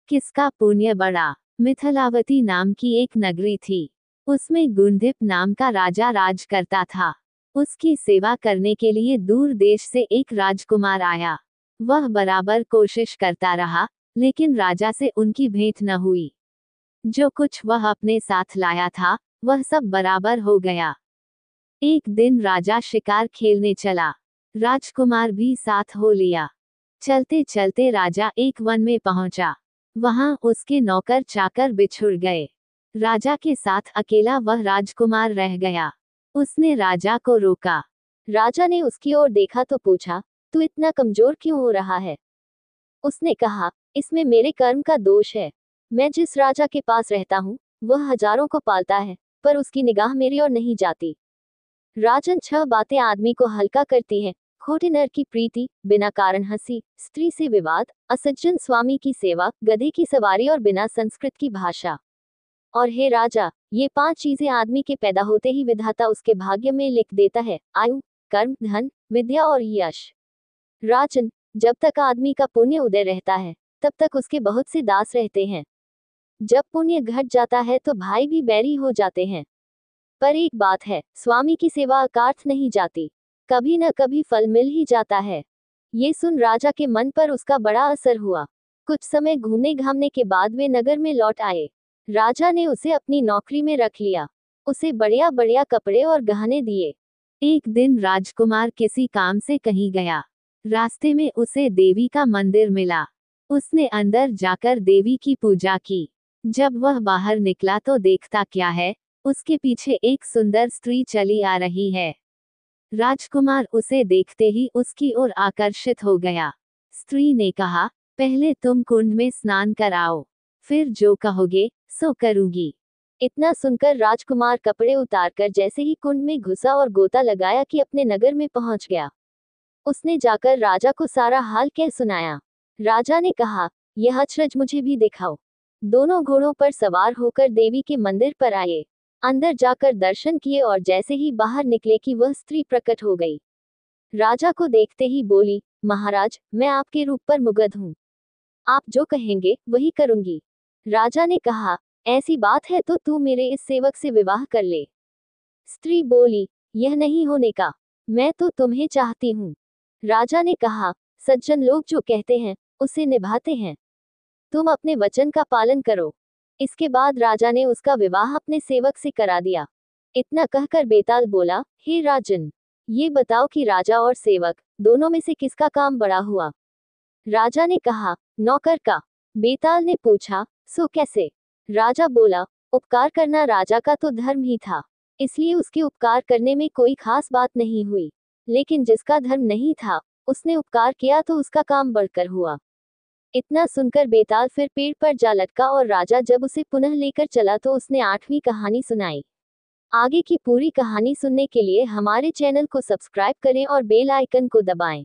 किसका पुण्य बड़ा। मिथिलावती नाम की एक नगरी थी। उसमें गुंधिप नाम का राजा राज करता था। उसकी सेवा करने के लिए दूर देश से एक राजकुमार आया। वह बराबर कोशिश करता रहा, लेकिन राजा से उनकी भेंट न हुई। जो कुछ वह अपने साथ लाया था, वह सब बराबर हो गया। एक दिन राजा शिकार खेलने चला। राजकुमार भी साथ हो लिया। चलते चलते राजा एक वन में पहुंचा। वहां उसके नौकर चाकर बिछुड़ गए। राजा के साथ अकेला वह राजकुमार रह गया। उसने राजा को रोका। राजा ने उसकी ओर देखा तो पूछा, तू इतना कमजोर क्यों हो रहा है? उसने कहा, इसमें मेरे कर्म का दोष है। मैं जिस राजा के पास रहता हूँ, वह हजारों को पालता है, पर उसकी निगाह मेरी ओर नहीं जाती। राजन, 6 बातें आदमी को हल्का करती हैं: खोटे नर की प्रीति, बिना कारण हंसी, स्त्री से विवाद, असज्जन स्वामी की सेवा, गधे की सवारी और बिना संस्कृत की भाषा। और हे राजा, ये 5 चीजें आदमी के पैदा होते ही विधाता उसके भाग्य में लिख देता है: आयु, कर्म, धन, विद्या और यश। राजन, जब तक आदमी का पुण्य उदय रहता है, तब तक उसके बहुत से दास रहते हैं। जब पुण्य घट जाता है तो भाई भी बैरी हो जाते हैं। पर एक बात है, स्वामी की सेवा अकार्थ नहीं जाती, कभी न कभी फल मिल ही जाता है। ये सुन राजा के मन पर उसका बड़ा असर हुआ। कुछ समय घूमने घामने के बाद वे नगर में लौट आए। राजा ने उसे अपनी नौकरी में रख लिया। उसे बढ़िया बढ़िया कपड़े और गहने दिए। एक दिन राजकुमार किसी काम से कहीं गया। रास्ते में उसे देवी का मंदिर मिला। उसने अंदर जाकर देवी की पूजा की। जब वह बाहर निकला तो देखता क्या है, उसके पीछे एक सुंदर स्त्री चली आ रही है। राजकुमार उसे देखते ही उसकी ओर आकर्षित हो गया। स्त्री ने कहा, पहले तुम कुंड में स्नान कराओ, फिर जो कहोगे सो करूंगी। इतना सुनकर राजकुमार कपड़े उतारकर जैसे ही कुंड में घुसा और गोता लगाया कि अपने नगर में पहुंच गया। उसने जाकर राजा को सारा हाल कह सुनाया। राजा ने कहा, यह अचरज मुझे भी दिखाओ। दोनों घोड़ों पर सवार होकर देवी के मंदिर पर आए। अंदर जाकर दर्शन किए और जैसे ही बाहर निकले कि वह स्त्री प्रकट हो गई। राजा को देखते ही बोली, महाराज, मैं आपके रूप पर मुग्ध हूँ। आप जो कहेंगे वही करूंगी। राजा ने कहा, ऐसी बात है तो तू मेरे इस सेवक से विवाह कर ले। स्त्री बोली, यह नहीं होने का, मैं तो तुम्हें चाहती हूँ। राजा ने कहा, सज्जन लोग जो कहते हैं उसे निभाते हैं, तुम अपने वचन का पालन करो। इसके बाद राजा ने उसका विवाह अपने सेवक से करा दिया। इतना कहकर बेताल बोला, हे राजन, ये बताओ कि राजा और सेवक दोनों में से किसका काम बड़ा हुआ? राजा ने कहा, नौकर का। बेताल ने पूछा, सो कैसे? राजा बोला, उपकार करना राजा का तो धर्म ही था, इसलिए उसके उपकार करने में कोई खास बात नहीं हुई। लेकिन जिसका धर्म नहीं था, उसने उपकार किया तो उसका काम बढ़कर हुआ। इतना सुनकर बेताल फिर पेड़ पर जा लटका और राजा जब उसे पुनः लेकर चला तो उसने 8वीं कहानी सुनाई। आगे की पूरी कहानी सुनने के लिए हमारे चैनल को सब्सक्राइब करें और बेल आइकन को दबाएं।